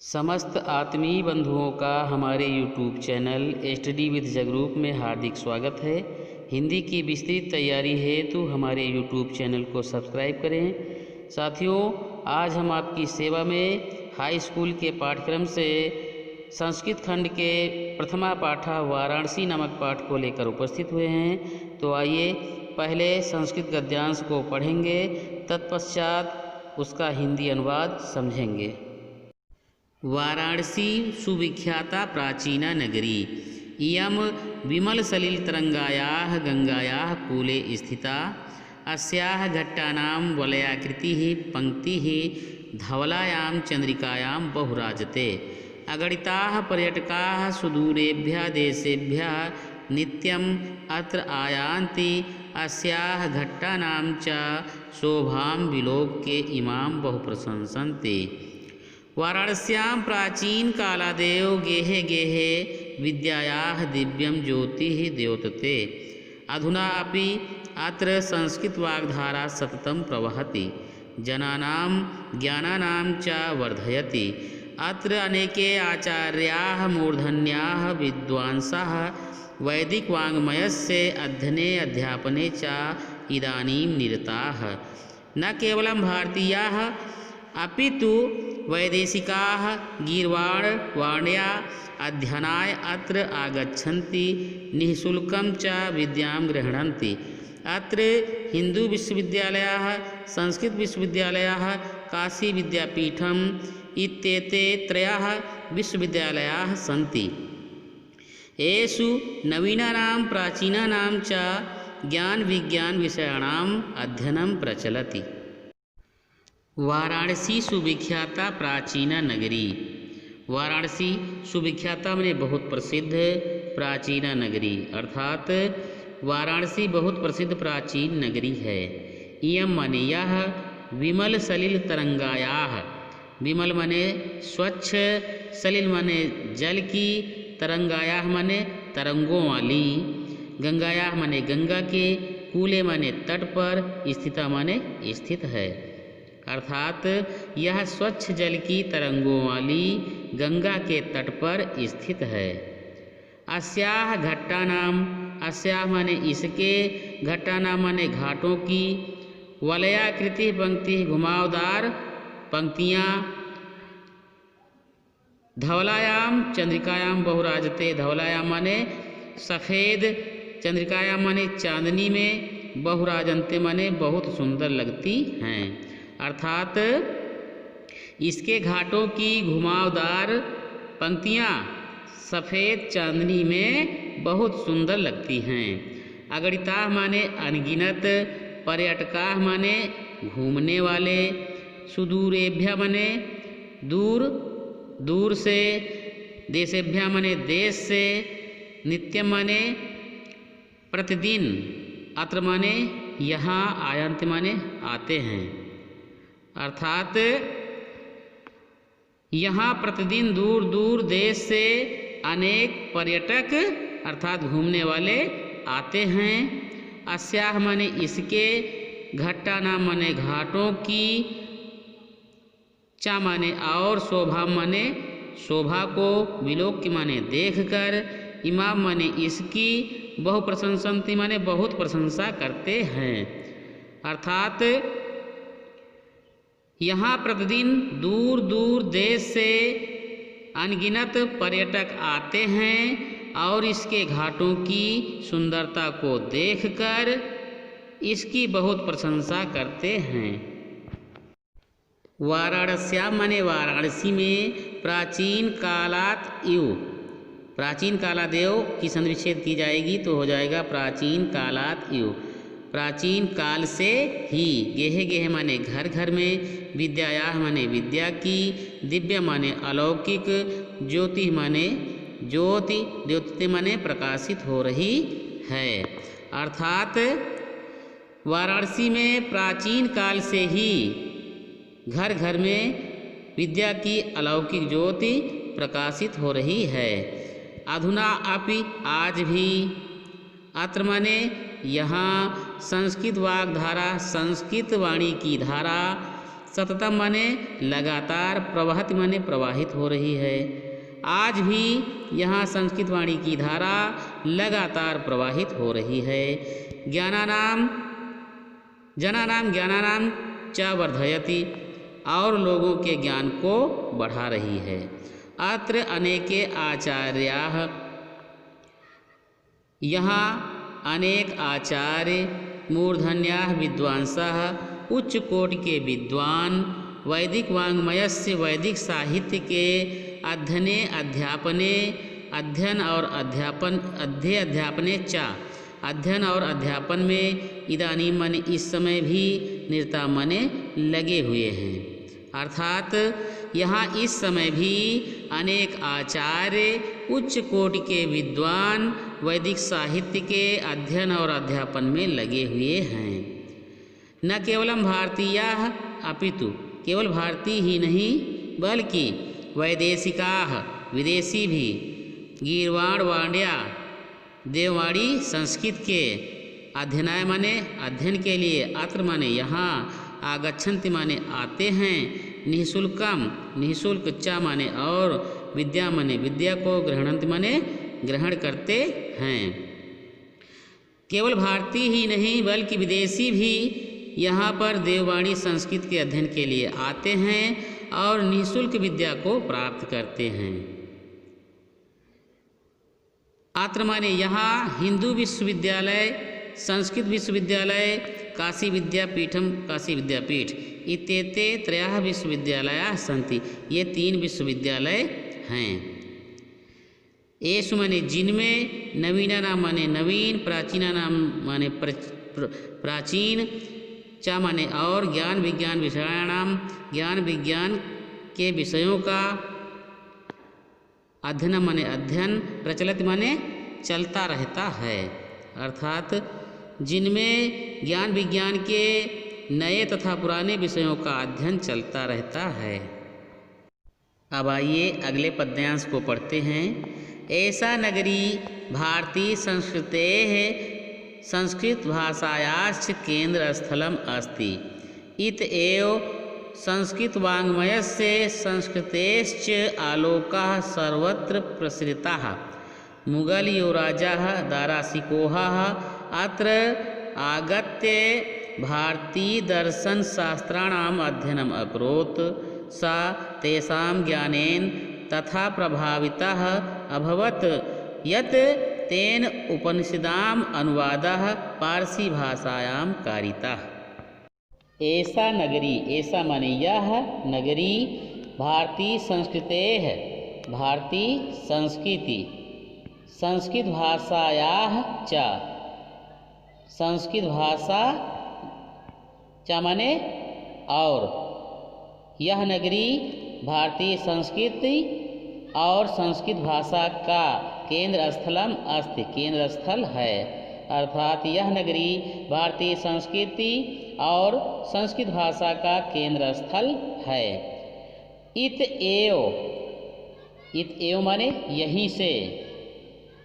समस्त आत्मीय बंधुओं का हमारे YouTube channel study with Jagroop में हार्दिक स्वागत है। हिंदी की विस्तृत तैयारी हेतु हमारे YouTube चैनल को सब्सक्राइब करें। साथियों, आज हम आपकी सेवा में हाई स्कूल के पाठ्यक्रम से संस्कृत खंड के प्रथमा पाठा वाराणसी नामक पाठ को लेकर उपस्थित हुए हैं। तो आइए पहले संस्कृत गद्यांश को पढ़ेंगे, तत्पश्चात उसका हिंदी अनुवाद समझेंगे। वाराणसी सुविख्याता प्राचीना नगरी इयं विमलसलिलतरङ्गायाः गंगायाः कूले स्थिता। अस्याः घट्टानां वलयाकृतिः पंक्तिः धवलायां चंद्रिकायां बहुराजते। अगणिताः पर्यटकाः सुदूरेभ्यः देशेभ्यः नित्यम् अत्र आयान्ति। अस्याः घट्टानां च शोभां विलोक्य इमां बहुप्रशंसन्ति। वाराणस्यां प्राचीन कालादेव गेहे गेहे विद्यायाः दिव्यं ज्योतिः द्योतते। अधुना अपि अत्र संस्कृत वाग्धारा सततं प्रवहति, जनानां ज्ञानानां च वर्धयति। अत्र अनेके आचार्याः मूर्धन्याः विद्वांसः वैदिक वाङ्मयस्य अध्ययने अध्यापने च इदानीं निरताः। न केवलं भारतीयाः अपितु वैदेशिकाः गीर्वाणवाण्या अध्ययनाय अत्र आगच्छन्ति, निःशुल्कं च विद्यां गृह्णन्ति। अत्र हिंदू विश्वविद्यालयः, संस्कृत विश्वविद्यालयः, काशी विद्यापीठम् इत्येते त्रयः विश्वविद्यालयाः सन्ति। येषु नवीनानां प्राचीनानां च ज्ञान विज्ञान विषयाणाम् अध्ययनं प्रचलति। वाराणसी सुविख्याता प्राचीना नगरी। वाराणसी सुविख्याता माने बहुत प्रसिद्ध प्राचीना नगरी, अर्थात वाराणसी बहुत प्रसिद्ध प्राचीन नगरी है। इयं माने यह विमल सलिल तरंगायाः, विमल माने स्वच्छ, सलिल माने जल की, तरंगायाः माने तरंगों वाली, गंगायाः माने गंगा के, कूले माने तट पर, स्थिता माने स्थित है। अर्थात यह स्वच्छ जल की तरंगों वाली गंगा के तट पर स्थित है। अस्याः घट्टानां, अस्याः माने इसके, घट्टानां माने घाटों की, वलयाकृति पंक्ति घुमावदार पंक्तियाँ, धवलायां चंद्रिकायां बहुराजते, धवलायां माने सफ़ेद, चंद्रिकायां माने चांदनी में, बहुराजन्ते माने बहुत सुंदर लगती हैं। अर्थात इसके घाटों की घुमावदार पंक्तियाँ सफ़ेद चांदनी में बहुत सुंदर लगती हैं। अगणिताः माने अनगिनत, पर्यटकाः माने घूमने वाले, सुदूरेभ्यः माने दूर दूर से, देशेभ्यः माने देश से, नित्यं माने प्रतिदिन, अत्र माने यहाँ, आयन्ति माने आते हैं। अर्थात यहाँ प्रतिदिन दूर दूर देश से अनेक पर्यटक अर्थात घूमने वाले आते हैं। अस्याः माने इसके, घट्टानां माने घाटों की, चा माने और, शोभा माने शोभा को, विलोक्य माने देखकर, इमाम माने इसकी, बहु प्रशंसन्ति माने बहुत प्रशंसा करते हैं। अर्थात यहाँ प्रतिदिन दूर दूर देश से अनगिनत पर्यटक आते हैं और इसके घाटों की सुंदरता को देखकर इसकी बहुत प्रशंसा करते हैं। वाराणस्यां माने वाराणसी में प्राचीन कालात इव, प्राचीन कालादेव की संविच्छेद की जाएगी तो हो जाएगा प्राचीन कालात इव, प्राचीन काल से ही। गेहे गेहे माने घर घर में, विद्यायाः माने विद्या की, दिव्य माने अलौकिक, ज्योति माने ज्योति, द्योतते माने प्रकाशित हो रही है। अर्थात वाराणसी में प्राचीन काल से ही घर घर में विद्या की अलौकिक ज्योति प्रकाशित हो रही है। अधुना अपि, आज भी, अत्र माने यहाँ, संस्कृत वाग्धारा, संस्कृत वाणी की धारा, सततम माने लगातार, प्रवहति माने प्रवाहित हो रही है। आज भी यहाँ संस्कृत वाणी की धारा लगातार प्रवाहित हो रही है। ज्ञानानाम जनानाम ज्ञानानाम च वर्धयति, और लोगों के ज्ञान को बढ़ा रही है। अत्र अनेके आचार्याः, यहाँ अनेक आचार्य, मूर्धन्याः विद्वांसः, उच्च कोटि के विद्वान, वैदिक वाङ्मयस्य वैदिक साहित्य के अध्ययने अध्यापने, अध्ययन और अध्यापने च, अध्ययन और अध्यापन में, इदानीं माने इस समय भी, निरता माने लगे हुए हैं। अर्थात यहाँ इस समय भी अनेक आचार्य, उच्च कोटि के विद्वान वैदिक साहित्य के अध्ययन और अध्यापन में लगे हुए हैं। न केवलम भारतीयाः अपितु, केवल भारतीय ही नहीं बल्कि वैदेशिकाः, विदेशी भी, गीर्वाण वाण्या, देववाणी संस्कृत के अध्ययनाय माने अध्ययन के लिए, अत्र माने यहाँ, आगच्छन्ति माने आते हैं, निःशुल्कम निःशुल्क, च माने और, विद्या माने विद्या को, गृह्णन्ति माने ग्रहण करते हैं। केवल भारतीय ही नहीं बल्कि विदेशी भी यहाँ पर देववाणी संस्कृत के अध्ययन के लिए आते हैं और निःशुल्क विद्या को प्राप्त करते हैं। अत्र माने यहाँ हिंदू विश्वविद्यालय, संस्कृत विश्वविद्यालय, काशी विद्यापीठम, काशी विद्यापीठ इत्येते त्रयः विश्वविद्यालयाः सन्ति, ये 3 विश्वविद्यालय हैं। एषु माने जिनमें, नवीना नाम माने नवीन, प्राचीना नाम माने प्राचीन, च माने और, ज्ञान विज्ञान विषयाणाम, ज्ञान विज्ञान के विषयों का, अध्ययन माने अध्ययन, प्रचलित माने चलता रहता है। अर्थात जिनमें ज्ञान विज्ञान के नए तथा पुराने विषयों का अध्ययन चलता रहता है। अब आइए अगले पद्यांश को पढ़ते हैं। ऐसा नगरी भारतीय संस्कृतेः संस्कृत भाषायाश्च केंद्र स्थलम अस्ति, इत एव संस्कृत वाङ्मयस्य संस्कृतेश्च आलोकाः सर्वत्र प्रसृताः। मुगल युवराजः दारासिकोहः अत्र आगत्य भारतीय दर्शन शास्त्राणाम् अध्ययनम् अकरोत्। सा तेषां ज्ञानेन तथा प्रभावितः अभवत् यत् तेन उपनिषदाम् अनुवादः पारसी भाषायां कारितः। ऐसा नगरी, ऐसा माने यह नगरी, भारतीय संस्कृतेः, भारतीय संस्कृति, संस्कृत भाषायाः च, संस्कृत भाषा च माने और, यह नगरी भारतीय संस्कृति और संस्कृत भाषा का केंद्र स्थलम अस्ति, केंद्र स्थल है। अर्थात यह नगरी भारतीय संस्कृति और संस्कृत भाषा का केंद्र स्थल है। इत एव माने यहीं से,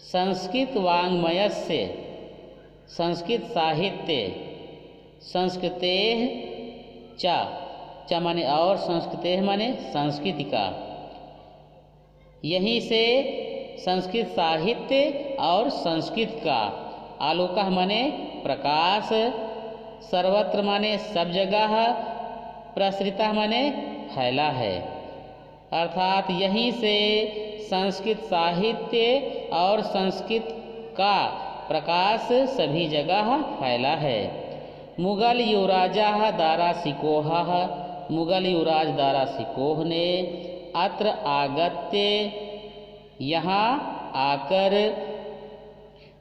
संस्कृत वाङ्मयस्य, संस्कृत साहित्य, संस्कृतेः च माने और, संस्कृतेः माने संस्कृति का, यहीं से संस्कृत साहित्य और संस्कृत का, आलोकः माने प्रकाश, सर्वत्र माने सब जगह, प्रसृतः माने फैला है। अर्थात यहीं से संस्कृत साहित्य और संस्कृत का प्रकाश सभी जगह फैला है। मुगल युवराजः दारासिकोहः, मुगल युवराज दारासिकोह ने अत्र आगत्य, यहाँ आकर,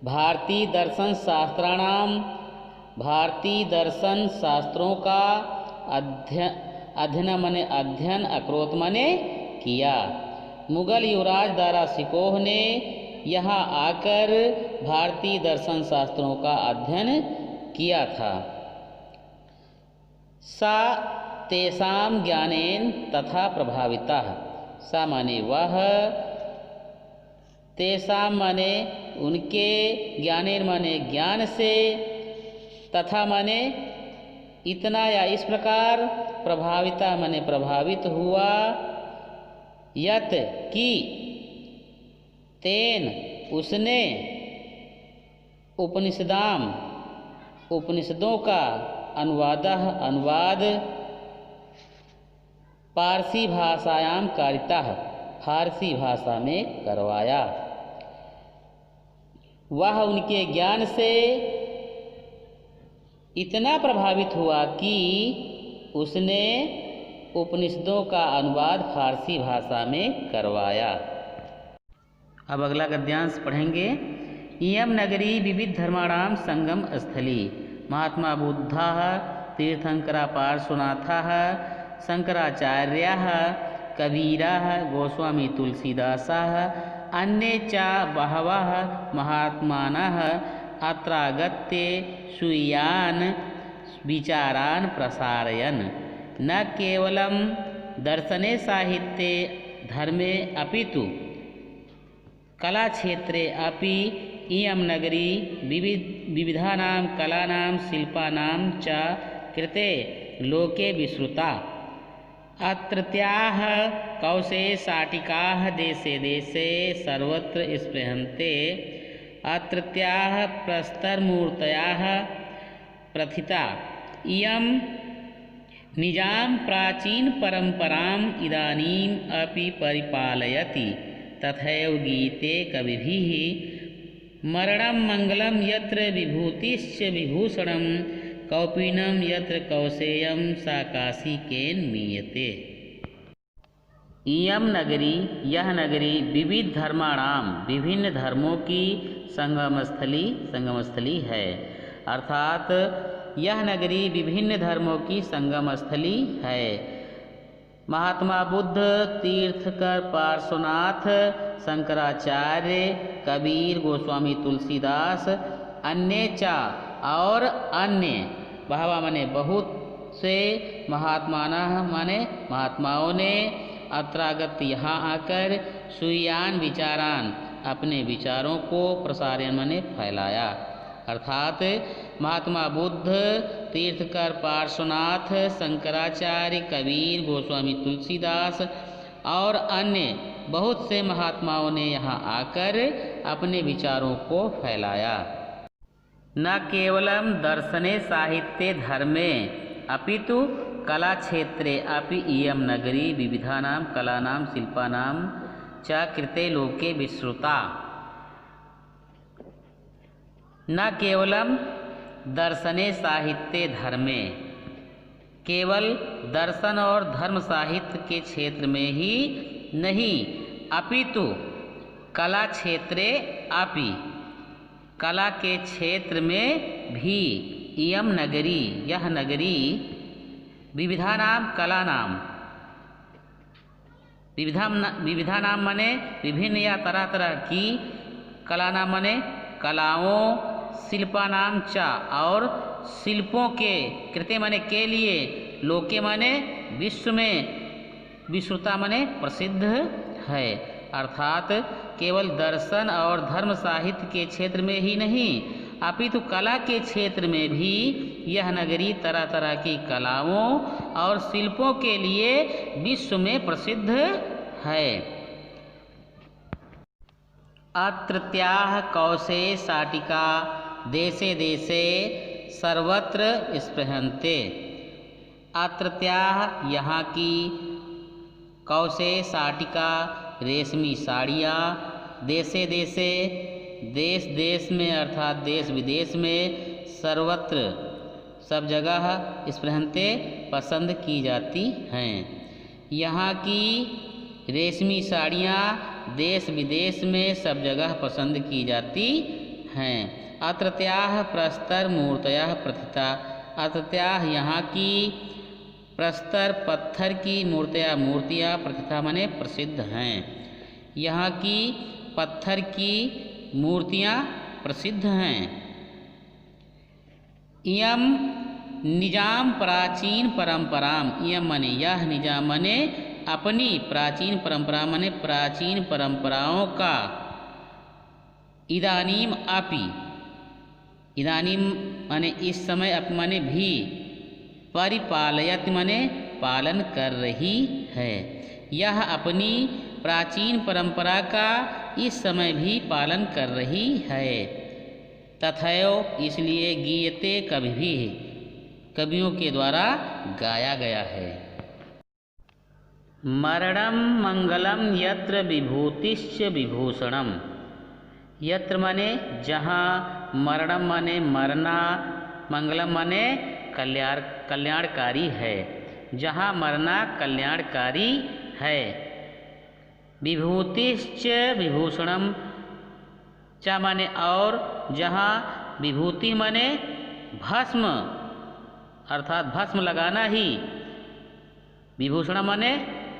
भारतीय दर्शन शास्त्राणाम, भारतीय दर्शन शास्त्रों का अध्ययन माने अध्ययन, अकरोत माने किया। मुगल युवराज दारासिकोह ने यहाँ आकर भारतीय दर्शन शास्त्रों का अध्ययन किया था। सा तेषां ज्ञानेन तथा प्रभावितः, सा माने वह, तेषां माने उनके, ज्ञानेन माने ज्ञान से, तथा माने इतना या इस प्रकार, प्रभाविता माने प्रभावित हुआ, यत कि, तेन उसने, उपनिषदाम उपनिषदों का, अनुवाद, पारसी भाषायाम कारिता फारसी भाषा में करवाया। वह उनके ज्ञान से इतना प्रभावित हुआ कि उसने उपनिषदों का अनुवाद फारसी भाषा में करवाया। अब अगला गद्यांश पढ़ेंगे। इयं नगरी विविध धर्माणाम संगम स्थली, महात्मा बुद्धः तीर्थंकरा पार्श्वनाथः शंकराचार्यः कबीरः गोस्वामी तुलसीदासः अन्ये च बहवः महात्मानः अत्रागत्य स्वीयान् विचारान् प्रसारयन्, न केवलं दर्शने साहित्ये धर्मे अपितु कलाक्षेत्रे अपि इयं नगरी विविधानां कलानां शिल्पानां च कृते लोके विश्रुता। अत्रत्याः कौशेशाटिकाः देशे देशे सर्वत्र स्पृहन्ते। अत्रत्याः प्रस्तरमूर्तयः प्रथिता। इयं निजां प्राचीनपरम्पराम् इदानीम् अपि परिपालयति। तथैव गीते कविभिः मरणं मङ्गलं यत्र विभूतिश्च विभूषणं, कौपीनं यत्र कौशेयं सा काशिकेन मीयते। इयं नगरी, यह नगरी विविध धर्माणाम विभिन्न धर्मों की संगम स्थली है। अर्थात यह नगरी विभिन्न धर्मों की संगम स्थली है। महात्मा बुद्ध, तीर्थकर पार्श्वनाथ, शंकराचार्य, कबीर, गोस्वामी तुलसीदास, अन्य चा और अन्य, बहवा माने बहुत से, महात्मानः माने महात्माओं ने, अत्रागत यहाँ आकर, स्वीयान विचारान अपने विचारों को, प्रसारण माने फैलाया। अर्थात महात्मा बुद्ध, तीर्थकर पार्श्वनाथ, शंकराचार्य, कबीर, गोस्वामी तुलसीदास और अन्य बहुत से महात्माओं ने यहाँ आकर अपने विचारों को फैलाया। न केवलम दर्शने साहित्ये धर्मे अपितु कला क्षेत्रे अपि इयं नगरी विविधानां कलानां शिल्पानां च कृते लोके विश्रुता। न केवलम दर्शने साहित्ये धर्मे, केवल दर्शन और धर्म साहित्य के क्षेत्र में ही नहीं, अपितु कला क्षेत्रे अपि, कला के क्षेत्र में भी, इयं नगरी, यह नगरी, विविधानाम कलानाम, विविधानाम माने विभिन्न या तरह तरह की, कलानाम माने कलाओं, शिल्पानाम चा और शिल्पों के, कृते माने के लिए, लोके माने विश्व में, विश्रुता माने प्रसिद्ध है। अर्थात केवल दर्शन और धर्म साहित्य के क्षेत्र में ही नहीं, अपितु कला के क्षेत्र में भी यह नगरी तरह तरह की कलाओं और शिल्पों के लिए विश्व में प्रसिद्ध है। अत्रत्याः कौशेशाटिका देशे देशे सर्वत्र स्पृहन्ते। अत्रत्याः यहाँ की, कौशेशाटिका रेशमी साड़ियाँ, देशे देशे देश देश में अर्थात देश विदेश में, सर्वत्र सब जगह, स्पृहन्ते पसंद की जाती हैं। यहाँ की रेशमी साड़ियाँ देश विदेश में सब जगह पसंद की जाती हैं। अत्रत्याः प्रस्तर मूर्तयः प्रथिता। अत्रत्याः यहाँ की, प्रस्तर पत्थर की, मूर्तियाँ प्रथिता माने प्रसिद्ध हैं। यहाँ की पत्थर की मूर्तियाँ प्रसिद्ध हैं। इयं निजाम प्राचीन परंपराम, इयं माने यह, निजाम माने अपनी, प्राचीन परंपरा माने प्राचीन परंपराओं का, इदानीम अपि, इदानीम माने इस समय, अप माने भी, परिपालयति माने पालन कर रही है। यह अपनी प्राचीन परंपरा का इस समय भी पालन कर रही है। तथैव इसलिए गीयते कभी भी कवियों के द्वारा गाया गया है। मरणम मंगलम यत्र विभूतिश्च विभूषणम। यत्र माने जहाँ, मरणम माने मरना, मंगलम माने कल्याणकारी है, जहाँ मरना कल्याणकारी है। विभूतिश्च विभूषणम च माने और, जहाँ विभूति माने भस्म अर्थात भस्म लगाना ही, विभूषण माने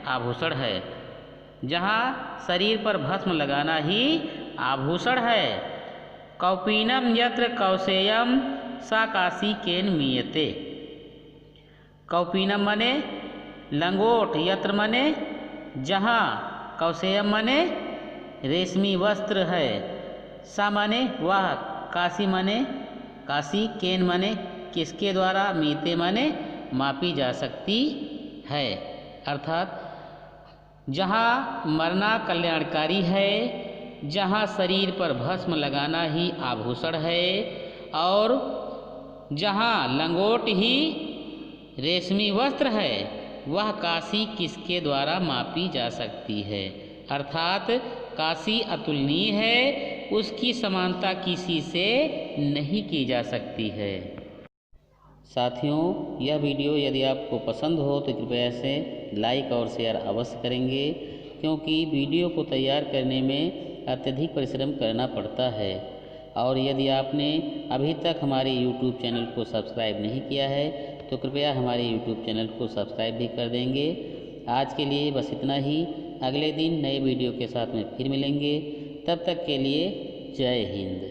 आभूषण है, जहाँ शरीर पर भस्म लगाना ही आभूषण है। कौपीनम यत्र कौशेयम सा काशी केन मीयते। कौपीनम माने लंगोट, यत्र माने जहाँ, कौशेयम माने रेशमी वस्त्र है, सा माने वह, काशी माने काशी, केन माने किसके द्वारा, मीते माने मापी जा सकती है। अर्थात जहाँ मरना कल्याणकारी है, जहाँ शरीर पर भस्म लगाना ही आभूषण है, और जहाँ लंगोट ही रेशमी वस्त्र है, वह काशी किसके द्वारा मापी जा सकती है। अर्थात काशी अतुलनीय है, उसकी समानता किसी से नहीं की जा सकती है। साथियों, यह वीडियो यदि आपको पसंद हो तो कृपया से लाइक और शेयर अवश्य करेंगे, क्योंकि वीडियो को तैयार करने में अत्यधिक परिश्रम करना पड़ता है। और यदि आपने अभी तक हमारे YouTube चैनल को सब्सक्राइब नहीं किया है तो कृपया हमारे YouTube चैनल को सब्सक्राइब भी कर देंगे। आज के लिए बस इतना ही। अगले दिन नए वीडियो के साथ में फिर मिलेंगे। तब तक के लिए जय हिंद।